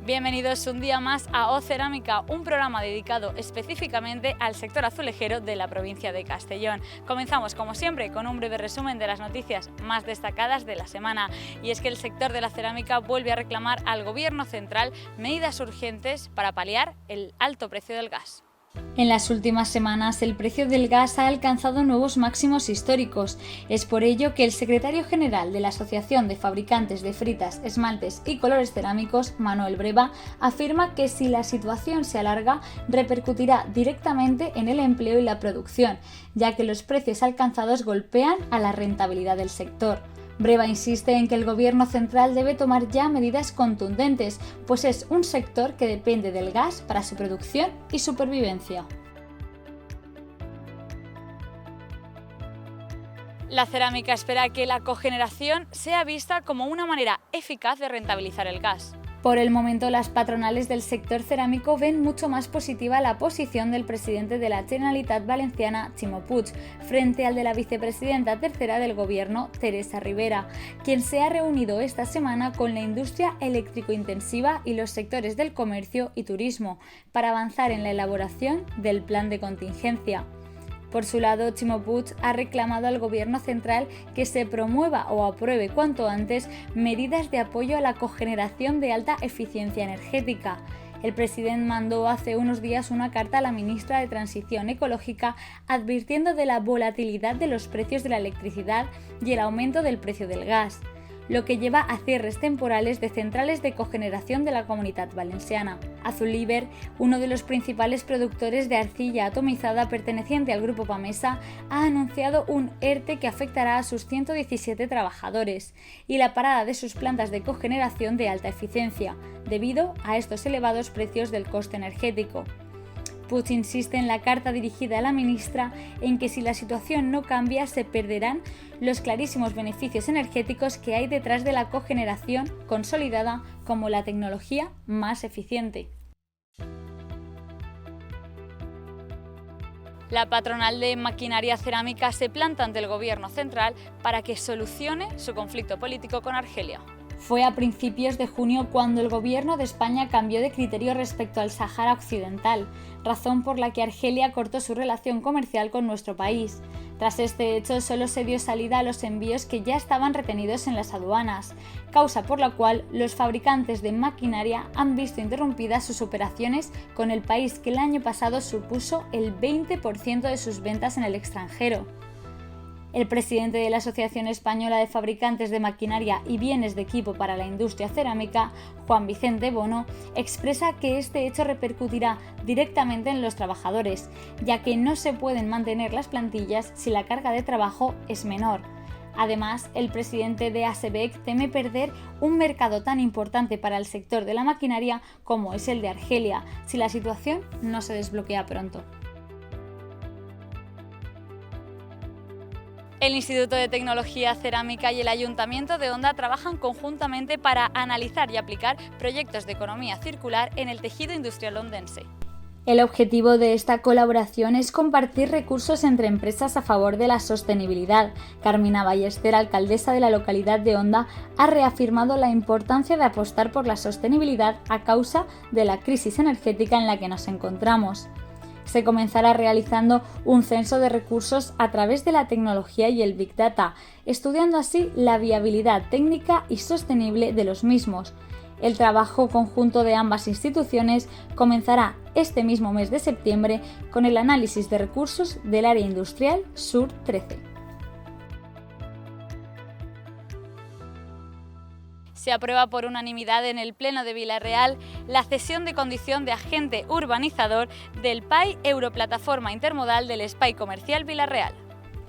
Bienvenidos un día más a O Cerámica, un programa dedicado específicamente al sector azulejero de la provincia de Castellón. Comenzamos, como siempre, con un breve resumen de las noticias más destacadas de la semana. Y es que el sector de la cerámica vuelve a reclamar al Gobierno central medidas urgentes para paliar el alto precio del gas. En las últimas semanas el precio del gas ha alcanzado nuevos máximos históricos. Es por ello que el secretario general de la Asociación de Fabricantes de Fritas, Esmaltes y Colores Cerámicos, Manuel Breva, afirma que si la situación se alarga, repercutirá directamente en el empleo y la producción, ya que los precios alcanzados golpean a la rentabilidad del sector. Breva insiste en que el Gobierno central debe tomar ya medidas contundentes, pues es un sector que depende del gas para su producción y supervivencia. La cerámica espera que la cogeneración sea vista como una manera eficaz de rentabilizar el gas. Por el momento, las patronales del sector cerámico ven mucho más positiva la posición del presidente de la Generalitat Valenciana, Ximo Puig, frente al de la vicepresidenta tercera del Gobierno, Teresa Ribera, quien se ha reunido esta semana con la industria eléctrico-intensiva y los sectores del comercio y turismo para avanzar en la elaboración del plan de contingencia. Por su lado, Ximo Puig ha reclamado al Gobierno central que se promueva o apruebe cuanto antes medidas de apoyo a la cogeneración de alta eficiencia energética. El presidente mandó hace unos días una carta a la ministra de Transición Ecológica advirtiendo de la volatilidad de los precios de la electricidad y el aumento del precio del gas, lo que lleva a cierres temporales de centrales de cogeneración de la Comunitat Valenciana. Azuliber, uno de los principales productores de arcilla atomizada perteneciente al grupo Pamesa, ha anunciado un ERTE que afectará a sus 117 trabajadores y la parada de sus plantas de cogeneración de alta eficiencia, debido a estos elevados precios del coste energético. Puig insiste en la carta dirigida a la ministra en que si la situación no cambia se perderán los clarísimos beneficios energéticos que hay detrás de la cogeneración consolidada como la tecnología más eficiente. La patronal de maquinaria cerámica se planta ante el Gobierno central para que solucione su conflicto político con Argelia. Fue a principios de junio cuando el Gobierno de España cambió de criterio respecto al Sáhara Occidental, razón por la que Argelia cortó su relación comercial con nuestro país. Tras este hecho, solo se dio salida a los envíos que ya estaban retenidos en las aduanas, causa por la cual los fabricantes de maquinaria han visto interrumpidas sus operaciones con el país que el año pasado supuso el 20% de sus ventas en el extranjero. El presidente de la Asociación Española de Fabricantes de Maquinaria y Bienes de Equipo para la Industria Cerámica, Juan Vicente Bono, expresa que este hecho repercutirá directamente en los trabajadores, ya que no se pueden mantener las plantillas si la carga de trabajo es menor. Además, el presidente de ASEBEC teme perder un mercado tan importante para el sector de la maquinaria como es el de Argelia, si la situación no se desbloquea pronto. El Instituto de Tecnología Cerámica y el Ayuntamiento de Onda trabajan conjuntamente para analizar y aplicar proyectos de economía circular en el tejido industrial ondense. El objetivo de esta colaboración es compartir recursos entre empresas a favor de la sostenibilidad. Carmina Ballester, alcaldesa de la localidad de Onda, ha reafirmado la importancia de apostar por la sostenibilidad a causa de la crisis energética en la que nos encontramos. Se comenzará realizando un censo de recursos a través de la tecnología y el Big Data, estudiando así la viabilidad técnica y sostenible de los mismos. El trabajo conjunto de ambas instituciones comenzará este mismo mes de septiembre con el análisis de recursos del área industrial Sur 13. Se aprueba por unanimidad en el Pleno de Vila-real la cesión de condición de agente urbanizador del PAI Europlataforma Intermodal del Espai Comercial Vila-real.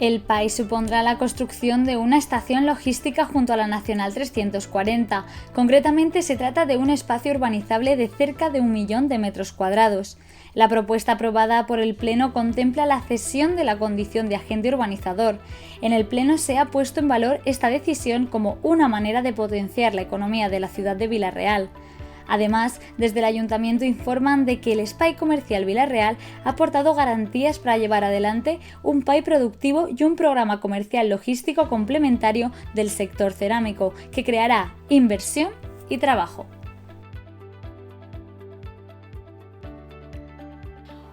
El PAI supondrá la construcción de una estación logística junto a la Nacional 340. Concretamente se trata de un espacio urbanizable de cerca de 1 millón de metros cuadrados. La propuesta aprobada por el Pleno contempla la cesión de la condición de agente urbanizador. En el Pleno se ha puesto en valor esta decisión como una manera de potenciar la economía de la ciudad de Vila-real. Además, desde el Ayuntamiento informan de que el Espai Comercial Vila-real ha aportado garantías para llevar adelante un PAI productivo y un programa comercial logístico complementario del sector cerámico, que creará inversión y trabajo.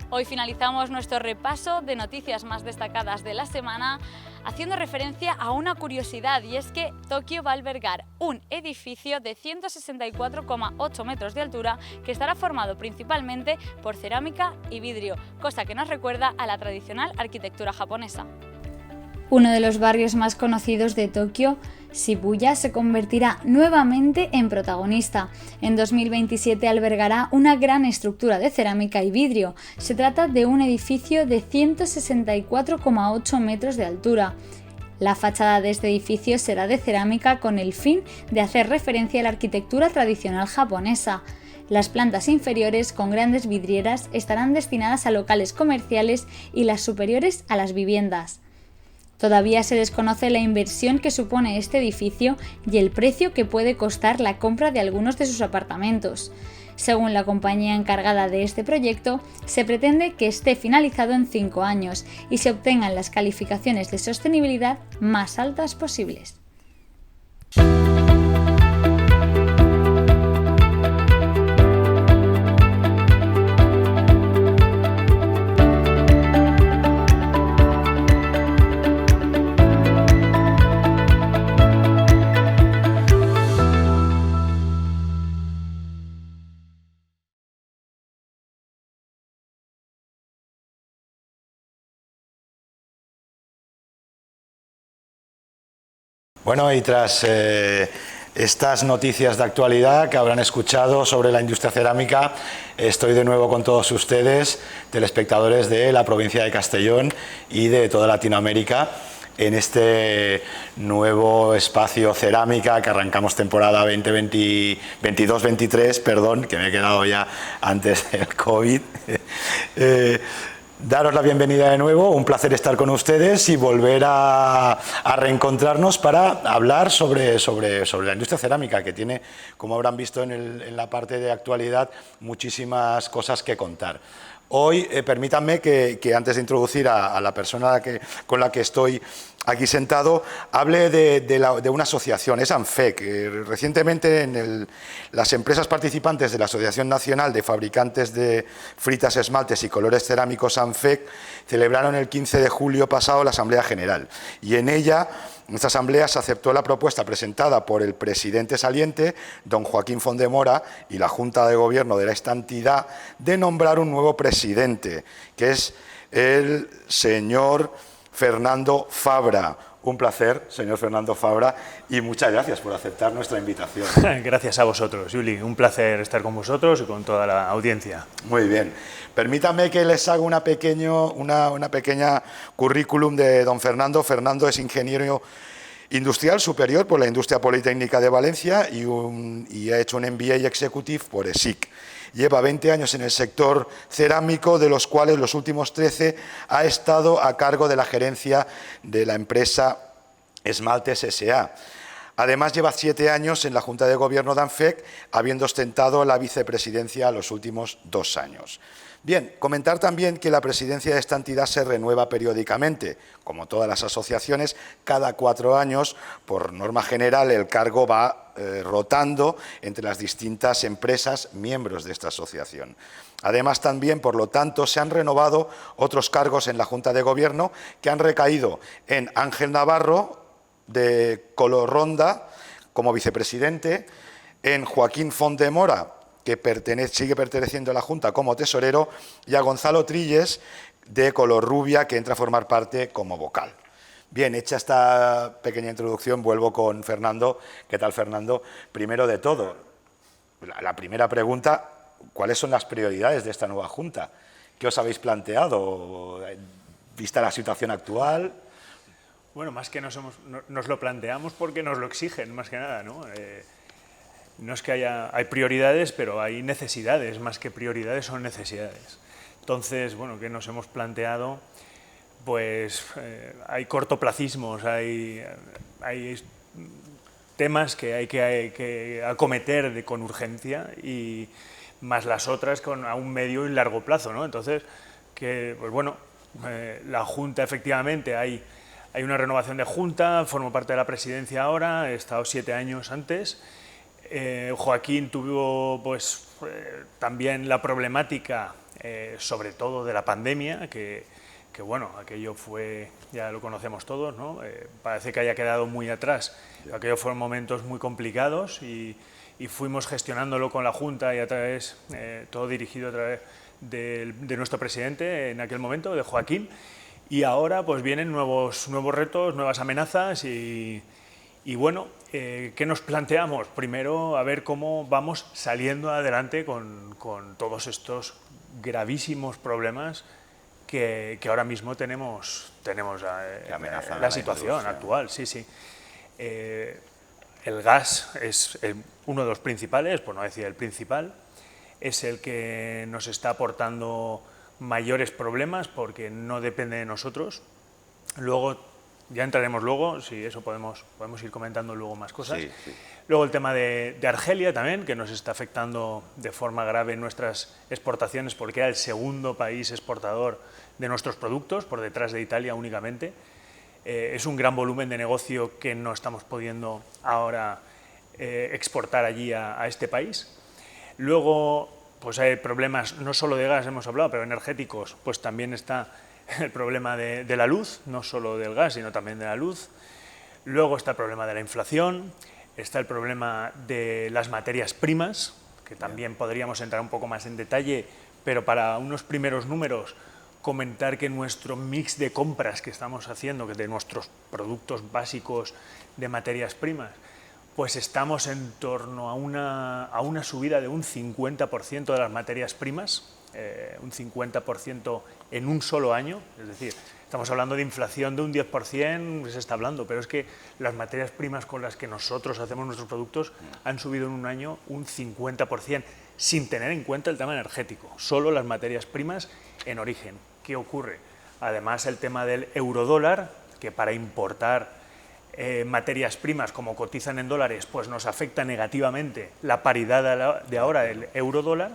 Hoy finalizamos nuestro repaso de noticias más destacadas de la semana haciendo referencia a una curiosidad, y es que Tokio va a albergar un edificio de 164,8 metros de altura que estará formado principalmente por cerámica y vidrio, cosa que nos recuerda a la tradicional arquitectura japonesa. Uno de los barrios más conocidos de Tokio, Shibuya, se convertirá nuevamente en protagonista. En 2027 albergará una gran estructura de cerámica y vidrio. Se trata de un edificio de 164,8 metros de altura. La fachada de este edificio será de cerámica con el fin de hacer referencia a la arquitectura tradicional japonesa. Las plantas inferiores, con grandes vidrieras, estarán destinadas a locales comerciales y las superiores a las viviendas. Todavía se desconoce la inversión que supone este edificio y el precio que puede costar la compra de algunos de sus apartamentos. Según la compañía encargada de este proyecto, se pretende que esté finalizado en 5 años y se obtengan las calificaciones de sostenibilidad más altas posibles. Bueno, y tras estas noticias de actualidad que habrán escuchado sobre la industria cerámica, estoy de nuevo con todos ustedes, telespectadores de la provincia de Castellón y de toda Latinoamérica, en este nuevo espacio cerámica que arrancamos temporada 2022-23, perdón, que me he quedado ya antes del COVID. Daros la bienvenida de nuevo, un placer estar con ustedes y volver a reencontrarnos para hablar sobre la industria cerámica, que tiene, como habrán visto en la parte de actualidad, muchísimas cosas que contar. Hoy, permítanme que antes de introducir a la persona con la que estoy aquí sentado, hable de una asociación, es ANFEC. Recientemente las empresas participantes de la Asociación Nacional de Fabricantes de Fritas, Esmaltes y Colores Cerámicos ANFEC celebraron el 15 de julio pasado la Asamblea General, y en esta asamblea se aceptó la propuesta presentada por el presidente saliente, don Joaquín Fondemora, y la Junta de Gobierno de esta entidad, de nombrar un nuevo presidente, que es el señor Fernando Fabra. Un placer, señor Fernando Fabra, y muchas gracias por aceptar nuestra invitación. Gracias a vosotros, Juli. Un placer estar con vosotros y con toda la audiencia. Muy bien. Permítanme que les haga una pequeña currículum de don Fernando. Fernando es ingeniero industrial superior por la Industria Politécnica de Valencia y ha hecho un MBA Executive por ESIC. Lleva 20 años en el sector cerámico, de los cuales los últimos 13 ha estado a cargo de la gerencia de la empresa Esmaltes S.A. Además, lleva 7 años en la Junta de Gobierno de ANFEC, habiendo ostentado la vicepresidencia los últimos 2 años. Bien, comentar también que la presidencia de esta entidad se renueva periódicamente. Como todas las asociaciones, cada 4 años, por norma general, el cargo va rotando entre las distintas empresas miembros de esta asociación. Además, también, por lo tanto, se han renovado otros cargos en la Junta de Gobierno que han recaído en Ángel Navarro, de Colorronda, como vicepresidente, en Joaquín Fondemora, que sigue perteneciendo a la Junta como tesorero, y a Gonzalo Trilles, de Colorrubia, que entra a formar parte como vocal. Bien, hecha esta pequeña introducción, vuelvo con Fernando. ¿Qué tal, Fernando? Primero de todo, la primera pregunta, ¿cuáles son las prioridades de esta nueva Junta? ¿Qué os habéis planteado, vista la situación actual? Bueno, más que nos lo planteamos porque nos lo exigen, más que nada, ¿no? No es que hay prioridades, pero hay necesidades, más que prioridades son necesidades. Entonces, bueno, ¿qué nos hemos planteado? Pues hay cortoplacismos, hay temas que hay que acometer con urgencia, y más las otras a un medio y largo plazo, ¿no? Entonces, pues bueno, la Junta, efectivamente, hay una renovación de Junta, formo parte de la presidencia ahora, he estado 7 años antes. Joaquín tuvo, pues, también la problemática, sobre todo de la pandemia, que bueno, aquello fue, ya lo conocemos todos, ¿no? Parece que haya quedado muy atrás. Aquellos fueron momentos muy complicados y fuimos gestionándolo con la Junta y a través, todo dirigido a través de nuestro presidente en aquel momento, de Joaquín, y ahora pues vienen nuevos retos, nuevas amenazas y bueno, ¿qué nos planteamos? Primero, a ver cómo vamos saliendo adelante con todos estos gravísimos problemas que ahora mismo tenemos la situación actual. Sí, sí. El gas es uno de los principales, por no decir el principal, es el que nos está aportando mayores problemas porque no depende de nosotros. Luego, ya entraremos luego, sí, eso podemos ir comentando luego más cosas. Sí, sí. Luego el tema de Argelia también, que nos está afectando de forma grave en nuestras exportaciones porque era el segundo país exportador de nuestros productos, por detrás de Italia únicamente. Es un gran volumen de negocio que no estamos pudiendo ahora exportar allí a este país. Luego, pues hay problemas no solo de gas, hemos hablado, pero energéticos, pues también está el problema de la luz, no solo del gas, sino también de la luz. Luego está el problema de la inflación, está el problema de las materias primas, que también podríamos entrar un poco más en detalle, pero para unos primeros números, comentar que nuestro mix de compras que estamos haciendo, que de nuestros productos básicos de materias primas, pues estamos en torno a una subida de un 50% de las materias primas, un 50% en un solo año, es decir, estamos hablando de inflación de un 10%, se está hablando, pero es que las materias primas con las que nosotros hacemos nuestros productos han subido en un año un 50%, sin tener en cuenta el tema energético, solo las materias primas en origen. ¿Qué ocurre? Además, el tema del eurodólar, que para importar materias primas como cotizan en dólares, pues nos afecta negativamente la paridad de ahora del eurodólar.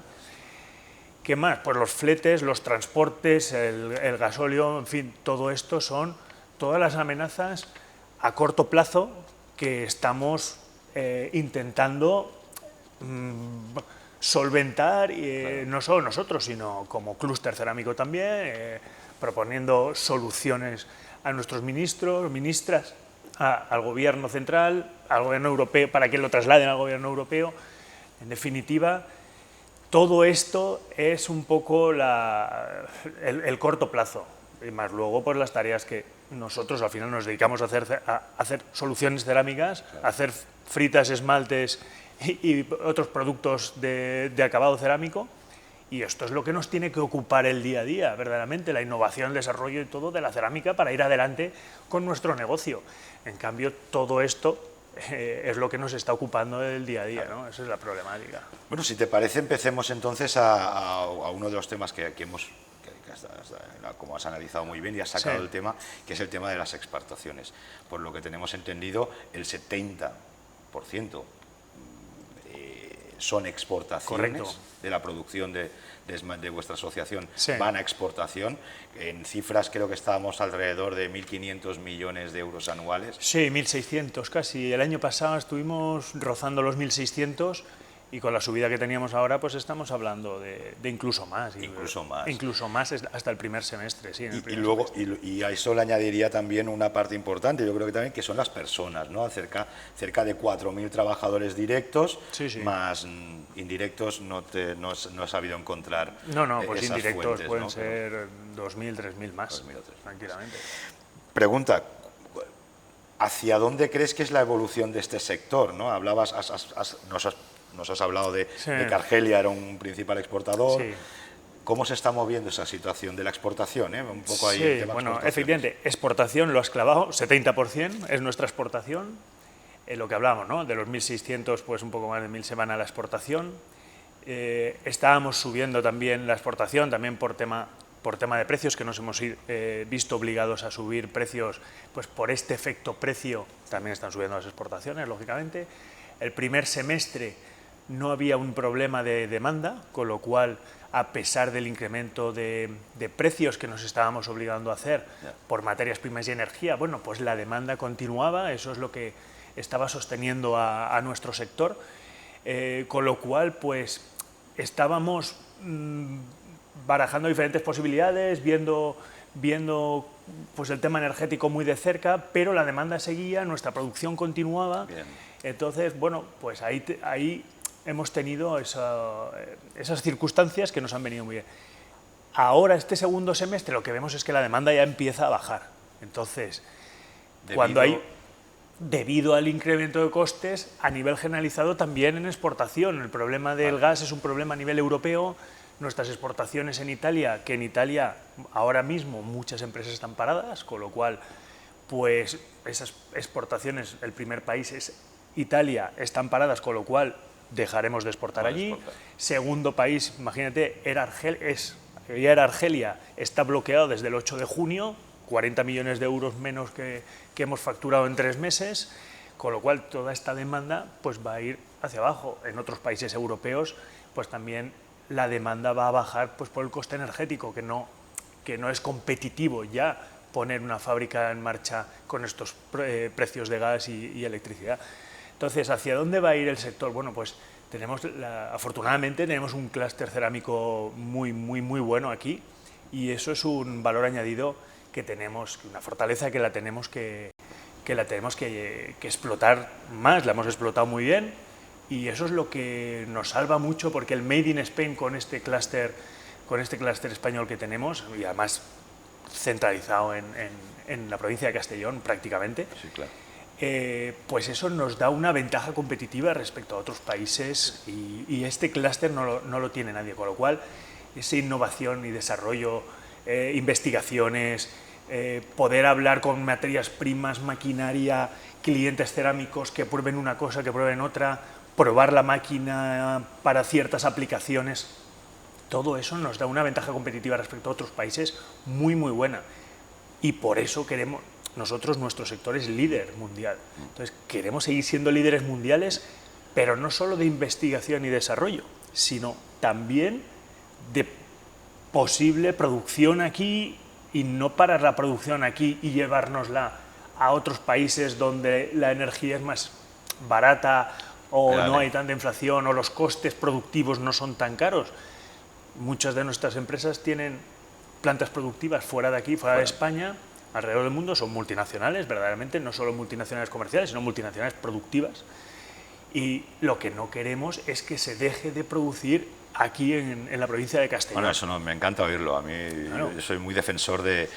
¿Qué más? Pues los fletes, los transportes, el gasóleo, en fin, todo esto son todas las amenazas a corto plazo que estamos intentando solventar, claro. No solo nosotros, sino como clúster cerámico también, proponiendo soluciones a nuestros ministros, ministras, al gobierno central, al gobierno europeo, para que lo trasladen al gobierno europeo. En definitiva, todo esto es un poco el corto plazo, y más luego pues las tareas que nosotros al final nos dedicamos a hacer soluciones cerámicas, claro. A hacer fritas, esmaltes y otros productos de acabado cerámico, y esto es lo que nos tiene que ocupar el día a día, verdaderamente, la innovación, el desarrollo y todo de la cerámica para ir adelante con nuestro negocio. En cambio, todo esto es lo que nos está ocupando el día a día, ¿no? Esa es la problemática. Bueno, si te parece, empecemos entonces a uno de los temas que como has analizado muy bien y has sacado el tema, que es el tema de las exportaciones. Por lo que tenemos entendido, el 70% son exportaciones. Correcto. De la producción de vuestra asociación, van a exportación. En cifras creo que estábamos alrededor de 1.500 millones de euros anuales. Sí, 1.600 casi. El año pasado estuvimos rozando los 1.600 y con la subida que teníamos ahora pues estamos hablando de incluso más. Incluso más. Incluso más hasta el primer semestre, sí. Y a eso le añadiría también una parte importante, yo creo que también, que son las personas, ¿no? Cerca de 4.000 trabajadores directos, más indirectos no has sabido encontrar. No, pues esas indirectos fuentes, pueden ¿no? ser 2.000, 3.000 más, tranquilamente. Pregunta, ¿hacia dónde crees que es la evolución de este sector, ¿no? Hablabas, nos has hablado de que Argelia era un principal exportador. Sí. ¿Cómo se está moviendo esa situación de la exportación? Un poco ahí el tema bueno, efectivamente, exportación lo has clavado, 70% es nuestra exportación. Lo que hablábamos, ¿no? De los 1.600, pues un poco más de 1.000 se van a la exportación. Estábamos subiendo también la exportación, también por tema de precios, que nos hemos visto obligados a subir precios, pues por este efecto precio también están subiendo las exportaciones, lógicamente. El primer semestre no había un problema de demanda, con lo cual, a pesar del incremento de precios que nos estábamos obligando a hacer por materias primas y energía, bueno, pues la demanda continuaba, eso es lo que estaba sosteniendo a nuestro sector, con lo cual, pues estábamos barajando diferentes posibilidades, viendo pues el tema energético muy de cerca, pero la demanda seguía, nuestra producción continuaba. Bien. Entonces, bueno, pues ahí hemos tenido esas circunstancias que nos han venido muy bien. Ahora, este segundo semestre, lo que vemos es que la demanda ya empieza a bajar. Entonces, debido al incremento de costes a nivel generalizado también en exportación. El problema del gas es un problema a nivel europeo. Nuestras exportaciones en Italia, que en Italia ahora mismo muchas empresas están paradas, con lo cual pues esas exportaciones, el primer país es Italia, están paradas, con lo cual dejaremos de exportar allí. Segundo país, imagínate, era Argelia, está bloqueado desde el 8 de junio, 40 millones de euros menos que hemos facturado en 3 meses, con lo cual toda esta demanda pues va a ir hacia abajo. En otros países europeos pues también la demanda va a bajar pues por el coste energético, que no es competitivo ya poner una fábrica en marcha con estos precios de gas y electricidad. Entonces, ¿hacia dónde va a ir el sector? Bueno, pues afortunadamente tenemos un clúster cerámico muy bueno aquí, y eso es un valor añadido que tenemos, una fortaleza que la tenemos que explotar más. La hemos explotado muy bien, y eso es lo que nos salva mucho, porque el Made in Spain con este clúster español que tenemos, y además centralizado en la provincia de Castellón prácticamente, Sí, claro. pues eso nos da una ventaja competitiva respecto a otros países, y este clúster no lo tiene nadie, con lo cual esa innovación y desarrollo, investigaciones, poder hablar con materias primas, maquinaria, clientes cerámicos que prueben una cosa, que prueben otra, probar la máquina para ciertas aplicaciones, todo eso nos da una ventaja competitiva respecto a otros países muy buena, y por eso nuestro sector es líder mundial. Entonces queremos seguir siendo líderes mundiales, pero no solo de investigación y desarrollo, sino también de posible producción aquí, y no parar la producción aquí y llevárnosla a otros países donde la energía es más barata, o no hay tanta inflación, o los costes productivos no son tan caros. Muchas de nuestras empresas tienen plantas productivas fuera de aquí, fuera de España, alrededor del mundo, son multinacionales, verdaderamente, no solo multinacionales comerciales, sino multinacionales productivas. Y lo que no queremos es que se deje de producir aquí en la provincia de Castellón. Bueno, eso me encanta oírlo. A mí, yo soy muy defensor del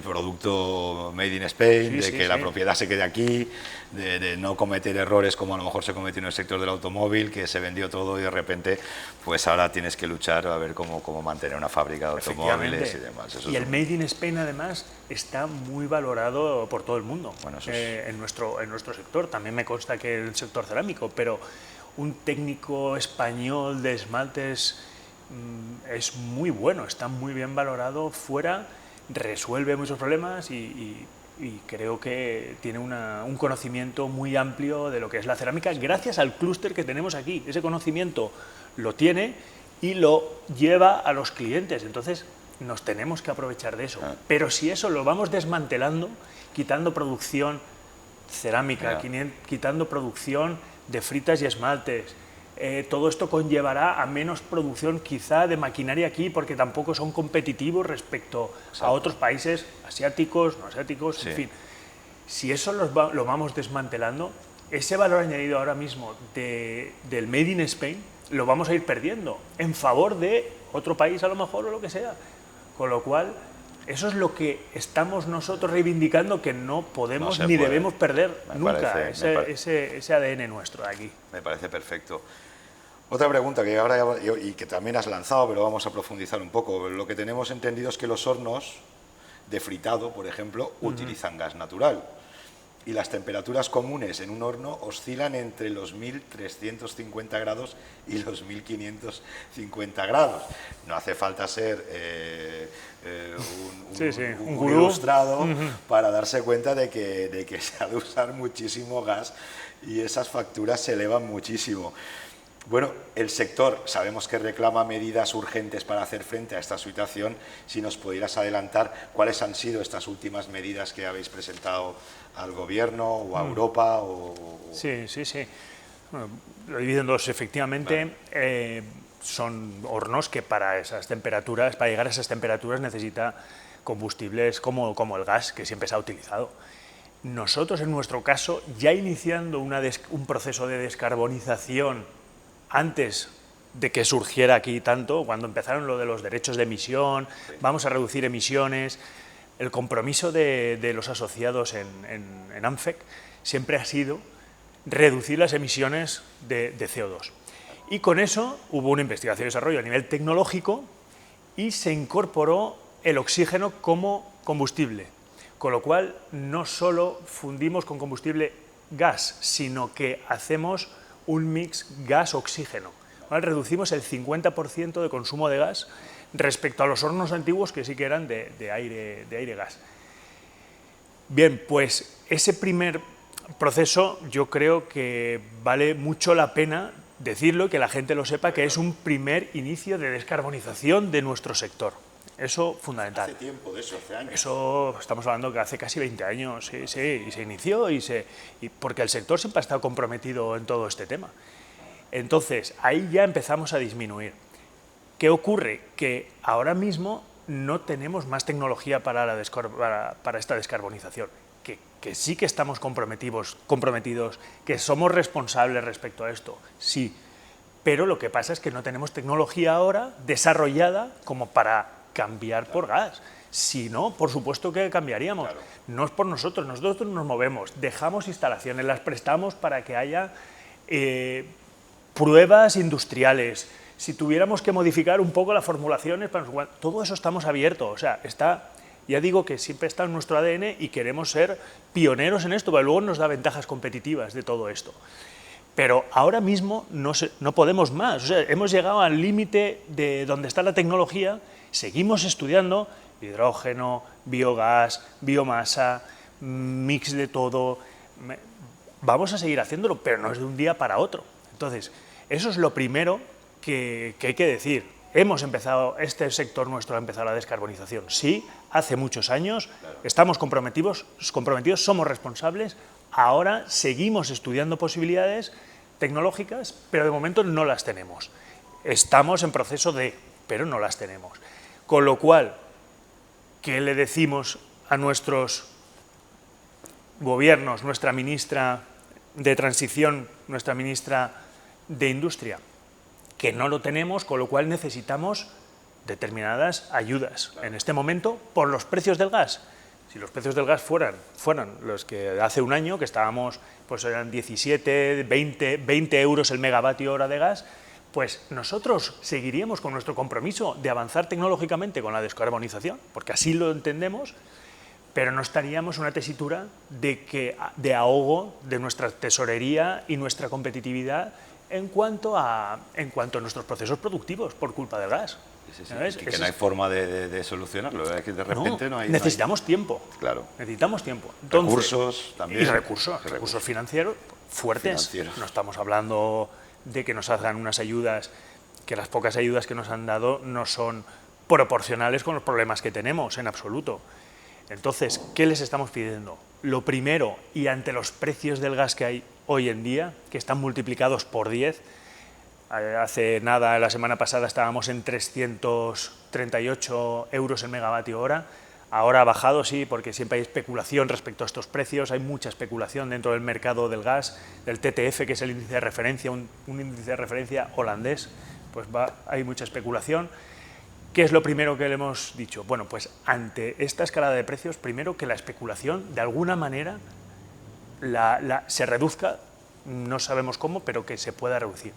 producto Made in Spain, que la propiedad se quede aquí, de no cometer errores como a lo mejor se cometió en el sector del automóvil, que se vendió todo y de repente pues ahora tienes que luchar a ver cómo mantener una fábrica de automóviles y demás. Eso el Made in Spain además está muy valorado por todo el mundo. Bueno, en nuestro sector, también me consta que el sector cerámico, pero un técnico español de esmaltes es muy bueno, está muy bien valorado fuera, resuelve muchos problemas, y creo que tiene un conocimiento muy amplio de lo que es la cerámica, gracias al clúster que tenemos aquí. Ese conocimiento lo tiene y lo lleva a los clientes, entonces nos tenemos que aprovechar de eso. Pero si eso lo vamos desmantelando, quitando producción cerámica, quitando producción de fritas y esmaltes, todo esto conllevará a menos producción quizá de maquinaria aquí, porque tampoco son competitivos respecto a otros países asiáticos, no asiáticos, en fin. Si eso lo vamos desmantelando, ese valor añadido ahora mismo del Made in Spain lo vamos a ir perdiendo en favor de otro país a lo mejor, o lo que sea. Con lo cual, eso es lo que estamos nosotros reivindicando, que no podemos ni debemos perder nunca, ese ADN nuestro de aquí. Me parece perfecto. Otra pregunta que ahora y que también has lanzado, pero vamos a profundizar un poco. Lo que tenemos entendido es que los hornos de fritado, por ejemplo, utilizan gas natural, y las temperaturas comunes en un horno oscilan entre los 1350 grados y los 1550 grados. No hace falta ser un ilustrado para darse cuenta de que se ha de usar muchísimo gas, y esas facturas se elevan muchísimo. Bueno, el sector sabemos que reclama medidas urgentes para hacer frente a esta situación. Si nos pudieras adelantar cuáles han sido estas últimas medidas que habéis presentado al Gobierno o a Europa. Sí. Bueno, lo divido en dos, efectivamente. son hornos que para esas temperaturas, para llegar a esas temperaturas necesita combustibles como el gas, que siempre se ha utilizado. Nosotros, en nuestro caso, ya iniciando un proceso de descarbonización antes de que surgiera aquí tanto, cuando empezaron lo de los derechos de emisión, vamos a reducir emisiones, el compromiso de los asociados en ANFEC siempre ha sido reducir las emisiones de CO2. Y con eso hubo una investigación y desarrollo a nivel tecnológico y se incorporó el oxígeno como combustible, con lo cual no solo fundimos con combustible gas, sino que hacemos un mix gas-oxígeno. ¿Vale? Reducimos el 50% de consumo de gas respecto a los hornos antiguos que sí que eran de aire-gas. Bien, pues ese primer proceso yo creo que vale mucho la pena decirlo y que la gente lo sepa, que es un primer inicio de descarbonización de nuestro sector. Eso fundamental. Hace tiempo de eso, hace años. Eso estamos hablando que hace casi 20 años, sí, y se inició porque el sector siempre ha estado comprometido en todo este tema. Entonces, ahí ya empezamos a disminuir. ¿Qué ocurre? Que ahora mismo no tenemos más tecnología para esta descarbonización, que sí que estamos comprometidos, que somos responsables respecto a esto, sí, pero lo que pasa es que no tenemos tecnología ahora desarrollada como para cambiar por gas. Si no, por supuesto que cambiaríamos. Claro. No es por nosotros nos movemos, dejamos instalaciones, las prestamos para que haya pruebas industriales. Si tuviéramos que modificar un poco las formulaciones, todo eso estamos abiertos, o sea, ya digo que siempre está en nuestro ADN y queremos ser pioneros en esto, porque luego nos da ventajas competitivas de todo esto. Pero ahora mismo no podemos más, o sea, hemos llegado al límite de donde está la tecnología, seguimos estudiando hidrógeno, biogás, biomasa, mix de todo, vamos a seguir haciéndolo, pero no es de un día para otro. Entonces, eso es lo primero que hay que decir. Hemos empezado, este sector nuestro ha empezado la descarbonización, sí, hace muchos años, claro. Estamos comprometidos, somos responsables, ahora seguimos estudiando posibilidades tecnológicas, pero de momento no las tenemos. Estamos en proceso pero no las tenemos. Con lo cual, ¿qué le decimos a nuestros gobiernos, nuestra ministra de Transición, nuestra ministra de Industria? Que no lo tenemos, con lo cual necesitamos determinadas ayudas. En este momento, por los precios del gas. Si los precios del gas fueran los que hace un año, que estábamos, pues eran 17, 20 euros el megavatio hora de gas, pues nosotros seguiríamos con nuestro compromiso de avanzar tecnológicamente con la descarbonización, porque así lo entendemos, pero no estaríamos en una tesitura de ahogo de nuestra tesorería y nuestra competitividad en cuanto a nuestros procesos productivos por culpa del gas. Sí. Y que no hay forma de solucionarlo, es que de repente no hay... Necesitamos tiempo. Claro. Necesitamos tiempo. Entonces, recursos también. Y recursos financieros fuertes. No estamos hablando de que nos hagan unas ayudas, que las pocas ayudas que nos han dado no son proporcionales con los problemas que tenemos, en absoluto. Entonces, ¿qué les estamos pidiendo? Lo primero, y ante los precios del gas que hay hoy en día, que están multiplicados por 10, hace nada, la semana pasada estábamos en 338 euros el megavatio hora, ahora ha bajado, sí, porque siempre hay especulación respecto a estos precios, hay mucha especulación dentro del mercado del gas, del TTF, que es el índice de referencia, un índice de referencia holandés, pues hay mucha especulación. ¿Qué es lo primero que le hemos dicho? Bueno, pues ante esta escalada de precios, primero que la especulación, de alguna manera, se reduzca, no sabemos cómo, pero que se pueda reducir.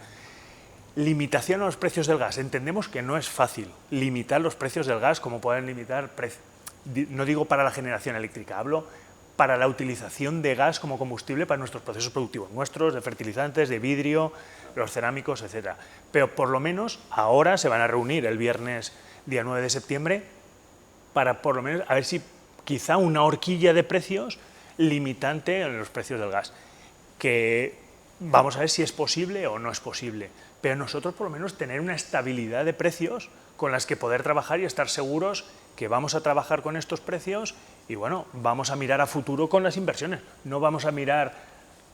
Limitación a los precios del gas. Entendemos que no es fácil limitar los precios del gas como pueden limitar, no digo para la generación eléctrica, hablo para la utilización de gas como combustible para nuestros procesos productivos, nuestros, de fertilizantes, de vidrio, los cerámicos, etc. Pero por lo menos ahora se van a reunir el viernes, día 9 de septiembre, para por lo menos a ver si quizá una horquilla de precios limitante en los precios del gas, que vamos a ver si es posible o no es posible, pero nosotros por lo menos tener una estabilidad de precios con las que poder trabajar y estar seguros que vamos a trabajar con estos precios y bueno, vamos a mirar a futuro con las inversiones, no vamos a mirar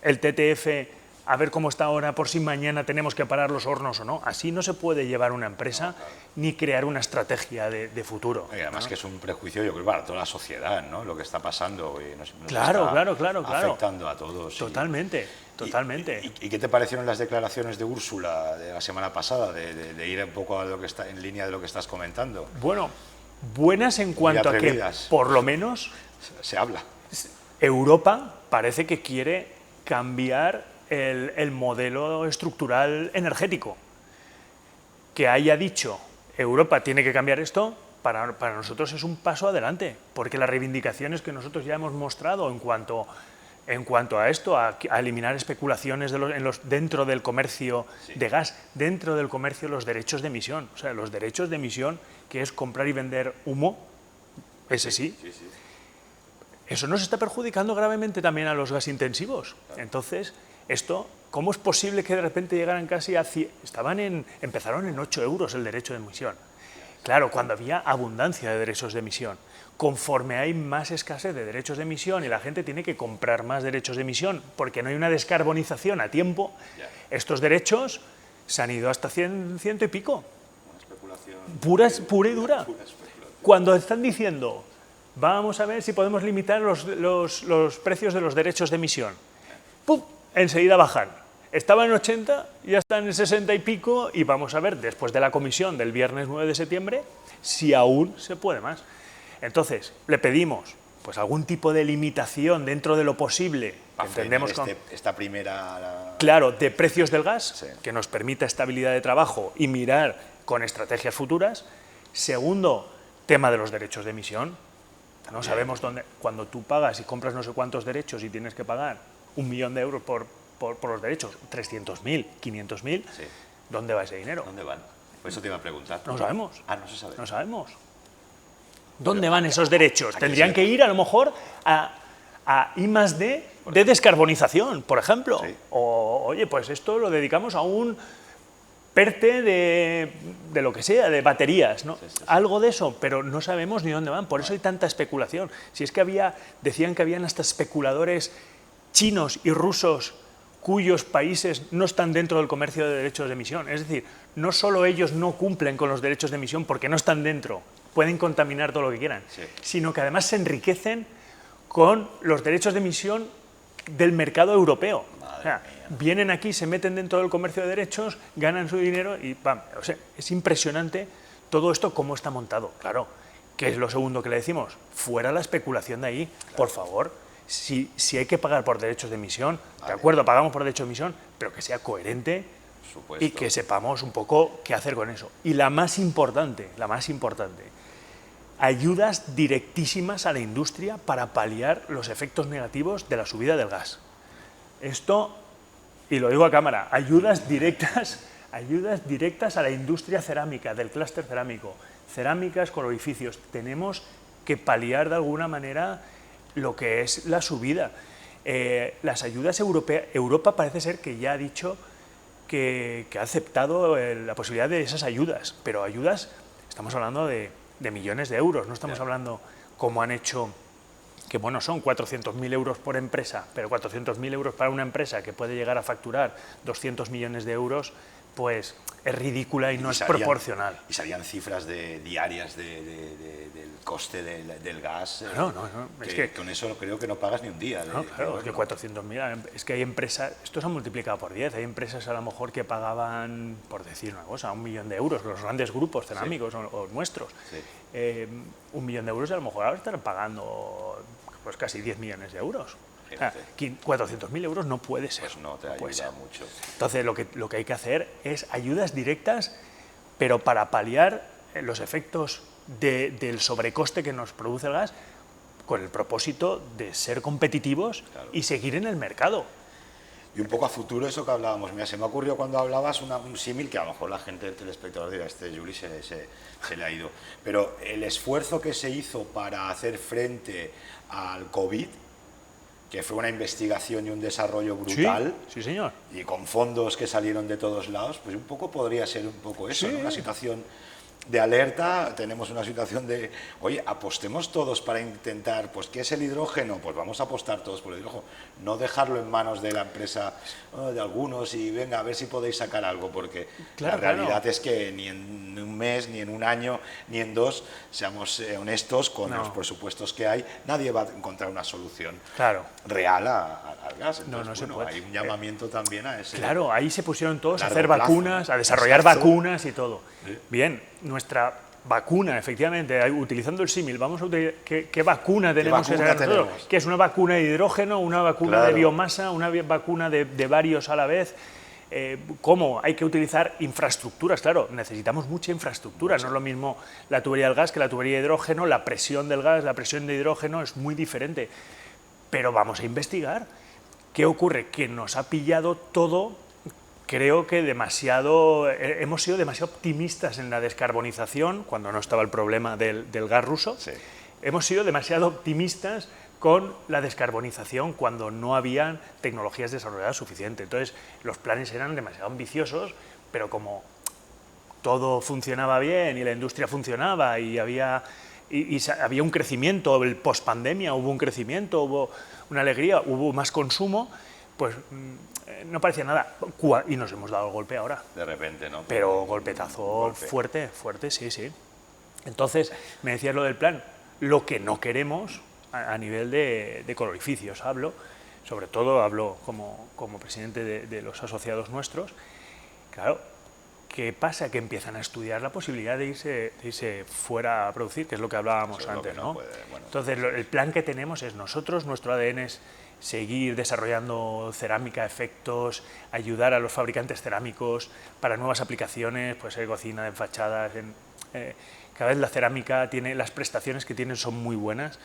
el TTF a ver cómo está ahora por si mañana tenemos que parar los hornos o no. Así no se puede llevar una empresa ni crear una estrategia de futuro. Y además que es un prejuicio, yo creo, para toda la sociedad, ¿no? Lo que está pasando y nos Claro, está afectando a todos. Totalmente, totalmente. ¿Y qué te parecieron las declaraciones de Úrsula de la semana pasada, de ir un poco a lo que está en línea de lo que estás comentando? Bueno, buenas en cuanto a que, por lo menos, se habla. Europa parece que quiere cambiar el modelo estructural energético. Que haya dicho Europa tiene que cambiar esto, para nosotros es un paso adelante, porque las reivindicaciones que nosotros ya hemos mostrado en cuanto a esto, a eliminar especulaciones dentro del comercio de gas, dentro del comercio los derechos de emisión, o sea, los derechos de emisión, que es comprar y vender humo, ese sí. Eso nos está perjudicando gravemente también a los gasintensivos. Entonces, esto, ¿cómo es posible que de repente llegaran casi a 100? Empezaron en 8 euros el derecho de emisión. Claro, cuando había abundancia de derechos de emisión. Conforme hay más escasez de derechos de emisión y la gente tiene que comprar más derechos de emisión porque no hay una descarbonización a tiempo, estos derechos se han ido hasta 100 y pico. Una especulación pura y dura. Cuando están diciendo, vamos a ver si podemos limitar los precios de los derechos de emisión, ¡pum!, enseguida bajan. Estaba en 80, ya están en 60 y pico y vamos a ver, después de la comisión del viernes 9 de septiembre, si aún se puede más. Entonces, le pedimos pues algún tipo de limitación dentro de lo posible, entendemos esta primera... Claro, de precios del gas, que nos permita estabilidad de trabajo y mirar con estrategias futuras. Segundo, tema de los derechos de emisión. No sabemos dónde, cuando tú pagas y compras no sé cuántos derechos y tienes que pagar 1 millón de euros por los derechos, 300.000, 500.000, ¿dónde va ese dinero? ¿Dónde van? Pues eso te iba a preguntar. No sabemos. Ah, no se sabe. No sabemos. ¿Dónde van esos derechos? Tendrían que ir a lo mejor a I+D de descarbonización, por ejemplo. Sí. O, oye, pues esto lo dedicamos a un PERTE de lo que sea, de baterías, ¿no? Sí. Algo de eso, pero no sabemos ni dónde van. Por eso hay tanta especulación. Si es que decían que habían hasta especuladores chinos y rusos cuyos países no están dentro del comercio de derechos de emisión. Es decir, no solo ellos no cumplen con los derechos de emisión porque no están dentro, pueden contaminar todo lo que quieran, sino que además se enriquecen con los derechos de emisión del mercado europeo. O sea, vienen aquí, se meten dentro del comercio de derechos, ganan su dinero y ¡pam! O sea, es impresionante todo esto cómo está montado. Claro, que es lo segundo que le decimos, fuera la especulación de ahí, por favor. Si hay que pagar por derechos de emisión, de acuerdo, pagamos por derechos de emisión, pero que sea coherente y que sepamos un poco qué hacer con eso. Y la más importante, ayudas directísimas a la industria para paliar los efectos negativos de la subida del gas. Esto, y lo digo a cámara, ayudas directas a la industria cerámica, del clúster cerámico, cerámicas con orificios. Tenemos que paliar de alguna manera lo que es la subida. Las ayudas europeas, Europa parece ser que ya ha dicho que ha aceptado la posibilidad de esas ayudas, pero ayudas, estamos hablando de millones de euros, no estamos hablando como han hecho, que bueno, son 400.000 euros por empresa, pero 400.000 euros para una empresa que puede llegar a facturar 200 millones de euros, pues es ridícula y no es proporcional. Y salían cifras diarias del coste del gas. No, es que con eso creo que no pagas ni un día. Claro, es que 400.000, es que hay empresas, esto se ha multiplicado por 10, hay empresas a lo mejor que pagaban, por decir una cosa, 1 millón de euros, los grandes grupos cerámicos o nuestros. 1 millón de euros y a lo mejor ahora están pagando pues casi 10 millones de euros. 400.000 euros no puede ser. Pues no te ayuda mucho. Entonces lo que hay que hacer es ayudas directas, pero para paliar los efectos del sobrecoste que nos produce el gas, con el propósito de ser competitivos y seguir en el mercado. Y un poco a futuro eso que hablábamos. Mira, se me ocurrió cuando hablabas un símil que a lo mejor la gente del telespectador dirá, Juli se le ha ido. Pero el esfuerzo que se hizo para hacer frente al COVID, que fue una investigación y un desarrollo brutal, sí, señor. Y con fondos que salieron de todos lados, pues un poco podría ser un poco eso, ¿no? Una situación de alerta, tenemos una situación de, oye, apostemos todos para intentar, pues, ¿qué es el hidrógeno? Pues vamos a apostar todos por el hidrógeno, no dejarlo en manos de la empresa, de algunos, y venga, a ver si podéis sacar algo, porque Claro, la realidad es que ni en un mes, ni en un año, ni en dos, seamos honestos con los presupuestos que hay, nadie va a encontrar una solución real al gas. Entonces, no se puede. Hay un llamamiento también a ese. Claro, ahí se pusieron todos a largo hacer plazo, vacunas, a desarrollar Exacto. vacunas y todo. Sí. Bien, nuestra vacuna, efectivamente, utilizando el símil, vamos a utilizar, ¿qué vacuna tenemos? vacuna tenemos? ¿Qué es una vacuna de hidrógeno, una vacuna de Claro. biomasa, una vacuna de varios a la vez? ¿Cómo? Hay que utilizar infraestructuras, claro, necesitamos mucha infraestructura, no es lo mismo la tubería del gas que la tubería de hidrógeno, la presión del gas, la presión de hidrógeno es muy diferente, pero vamos a investigar. ¿Qué ocurre? Que nos ha pillado todo, creo que hemos sido demasiado optimistas en la descarbonización, cuando no estaba el problema del gas ruso, Sí. hemos sido demasiado optimistas con la descarbonización cuando no habían tecnologías desarrolladas suficientes. Entonces, los planes eran demasiado ambiciosos, pero como todo funcionaba bien y la industria funcionaba y había un crecimiento, el post-pandemia hubo un crecimiento, hubo una alegría, hubo más consumo, pues no parecía nada. Y nos hemos dado el golpe ahora. De repente, ¿no? Pero golpetazo fuerte, sí, sí. Entonces, me decías lo del plan, lo que no queremos a nivel de colorificios hablo, sobre todo hablo como presidente de los asociados nuestros, claro, ¿qué pasa? Que empiezan a estudiar la posibilidad de irse fuera a producir, que es lo que hablábamos antes, ¿no? Entonces, el plan que tenemos es nosotros, nuestro ADN es seguir desarrollando cerámica, efectos, ayudar a los fabricantes cerámicos para nuevas aplicaciones, pues cocina, en fachadas, cada vez la cerámica tiene, las prestaciones que tienen son muy buenas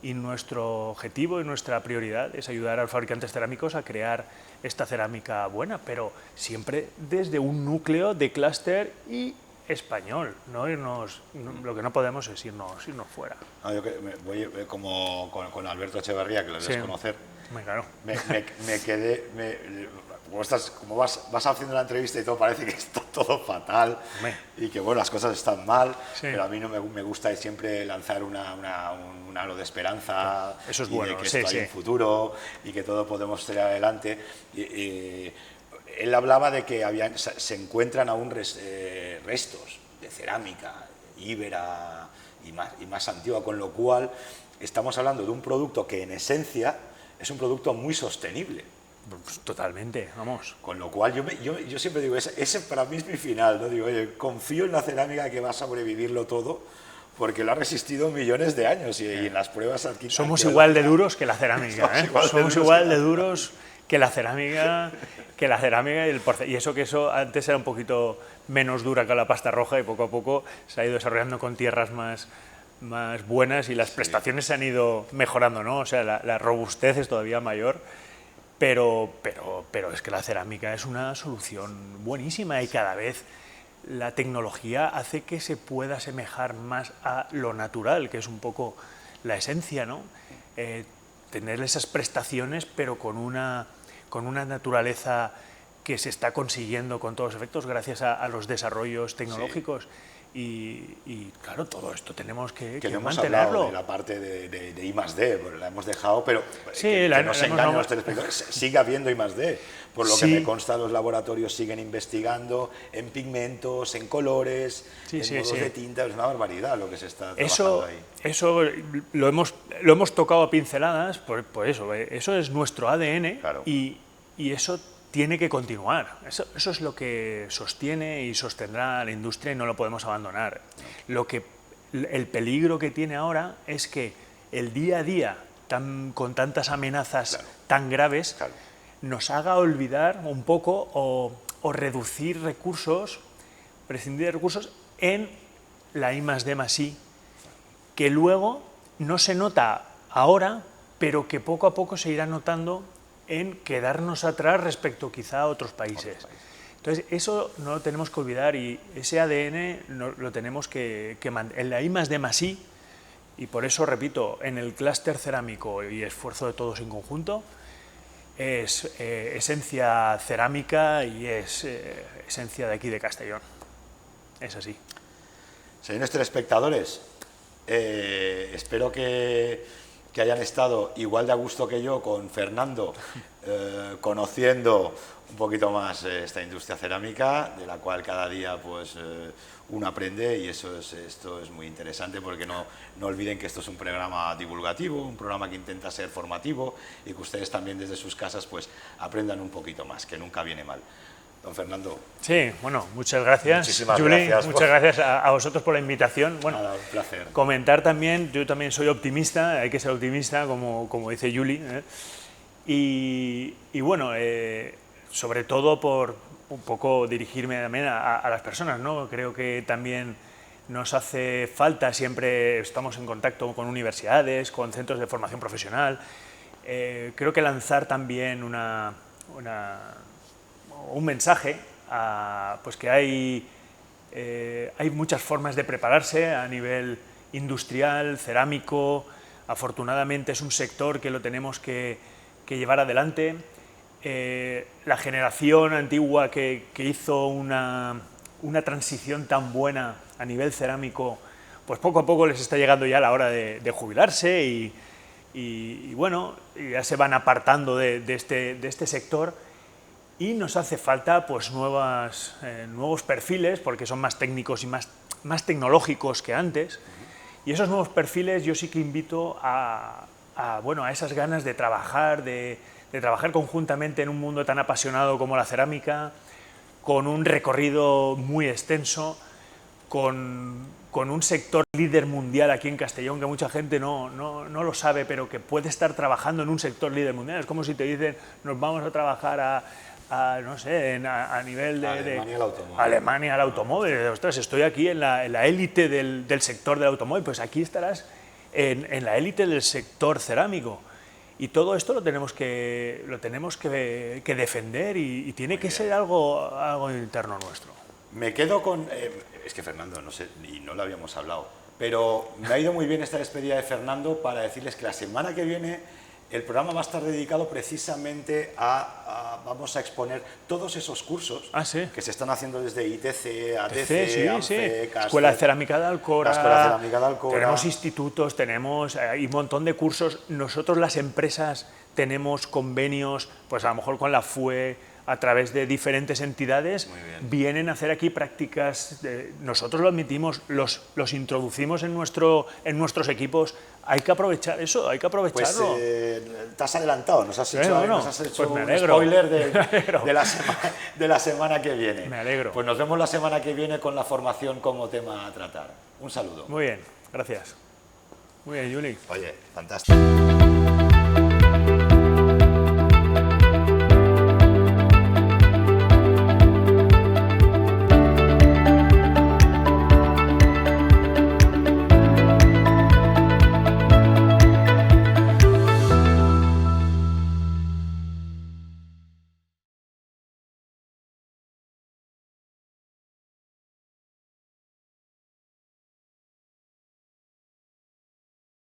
y nuestro objetivo y nuestra prioridad es ayudar a los fabricantes cerámicos a crear esta cerámica buena, pero siempre desde un núcleo de clúster y español, no irnos, lo que no podemos es irnos fuera. No, yo voy como con Alberto Echeverría, que lo debes conocer, Claro. me quedé, como vas haciendo la entrevista y todo parece que está todo fatal y que bueno, las cosas están mal, pero a mí no me gusta siempre lanzar un halo de esperanza. Eso es y bueno, de que esto hay un futuro y que todo podemos tirar adelante. Él hablaba de que se encuentran aún restos de cerámica íbera y más antigua, con lo cual estamos hablando de un producto que en esencia es un producto muy sostenible. Pues totalmente, vamos. Con lo cual yo siempre digo, ese para mí es mi final, ¿no? Digo, oye, confío en la cerámica que va a sobrevivirlo todo, porque lo ha resistido millones de años y en las pruebas aquí... Somos igual de duros que la cerámica, Somos igual de duros que la cerámica y el porcelanato. Y eso antes era un poquito menos dura que la pasta roja y poco a poco se ha ido desarrollando con tierras más buenas y las prestaciones se han ido mejorando, ¿no? O sea, la robustez es todavía mayor, pero es que la cerámica es una solución buenísima y cada vez la tecnología hace que se pueda asemejar más a lo natural, que es un poco la esencia, ¿no? Tener esas prestaciones, pero con una naturaleza que se está consiguiendo con todos los efectos gracias a los desarrollos tecnológicos. Y claro, todo esto tenemos que hemos mantenerlo. Hablado de la parte de I+D, pues la hemos dejado, pero sí, que no se engañen los telespectadores, sigue habiendo I+D. Por lo que me consta, los laboratorios siguen investigando en pigmentos, en colores, en modos de tinta. Es una barbaridad lo que se está trabajando ahí. Eso lo hemos tocado a pinceladas, por eso es nuestro ADN, claro. y eso tiene que continuar. Eso es lo que sostiene y sostendrá la industria y no lo podemos abandonar. El peligro que tiene ahora es que el día a día, con tantas amenazas tan graves, nos haga olvidar un poco o reducir recursos, prescindir de recursos en la I+D+I, que luego no se nota ahora, pero que poco a poco se irá notando en quedarnos atrás respecto quizá a otros países. Entonces, eso no lo tenemos que olvidar y ese ADN lo tenemos que mantener. En la I+D+I, y por eso, repito, en el clúster cerámico y esfuerzo de todos en conjunto, es esencia cerámica y es esencia de aquí de Castellón. Es así. Señores telespectadores, espero que hayan estado igual de a gusto que yo con Fernando, conociendo un poquito más esta industria cerámica, de la cual cada día pues uno aprende, y esto es muy interesante, porque no olviden que esto es un programa divulgativo, un programa que intenta ser formativo, y que ustedes también desde sus casas pues aprendan un poquito más, que nunca viene mal. Don Fernando. Sí, bueno, muchas gracias. Muchísimas Julie, gracias. Muchas gracias a vosotros por la invitación. Bueno, Nada, un placer. Comentar también, yo también soy optimista, hay que ser optimista, como dice Julie. Y bueno, sobre todo por un poco dirigirme también a las personas, ¿no? Creo que también nos hace falta, siempre estamos en contacto con universidades, con centros de formación profesional. Creo que lanzar también un mensaje, pues que hay muchas formas de prepararse a nivel industrial, cerámico. Afortunadamente es un sector que lo tenemos que llevar adelante. La generación antigua que hizo una transición tan buena a nivel cerámico, pues poco a poco les está llegando ya la hora de jubilarse, y bueno, ya se van apartando de este sector. Y nos hace falta pues nuevos perfiles, porque son más técnicos y más tecnológicos que antes. Y esos nuevos perfiles yo sí que invito a esas ganas de trabajar, de trabajar conjuntamente en un mundo tan apasionado como la cerámica, con un recorrido muy extenso, con un sector líder mundial aquí en Castellón, que mucha gente no lo sabe, pero que puede estar trabajando en un sector líder mundial. Es como si te dicen, nos vamos a trabajar no sé, a nivel de Alemania al automóvil. Ostras, estoy aquí en la élite del sector del automóvil, pues aquí estarás en la élite del sector cerámico. Y todo esto lo tenemos que defender, y tiene que ser algo interno nuestro. Me quedo con... es que Fernando, no sé, y no lo habíamos hablado, pero me ha ido muy bien esta despedida de Fernando para decirles que la semana que viene el programa va a estar dedicado precisamente vamos a exponer todos esos cursos que se están haciendo desde ITC, ATC, ANFE, Escuela de Cerámica de Alcora, Escuela de Cerámica de Alcora. Tenemos institutos, tenemos un montón de cursos. Nosotros, las empresas, tenemos convenios, pues a lo mejor con la FUE, a través de diferentes entidades, vienen a hacer aquí prácticas. Nosotros lo admitimos, los introducimos en nuestros equipos. Hay que aprovechar eso, hay que aprovecharlo. Pues te has adelantado, nos has hecho pues un spoiler de la semana que viene. Me alegro. Pues nos vemos la semana que viene con la formación como tema a tratar. Un saludo. Muy bien, gracias. Muy bien, Juli. Oye, fantástico.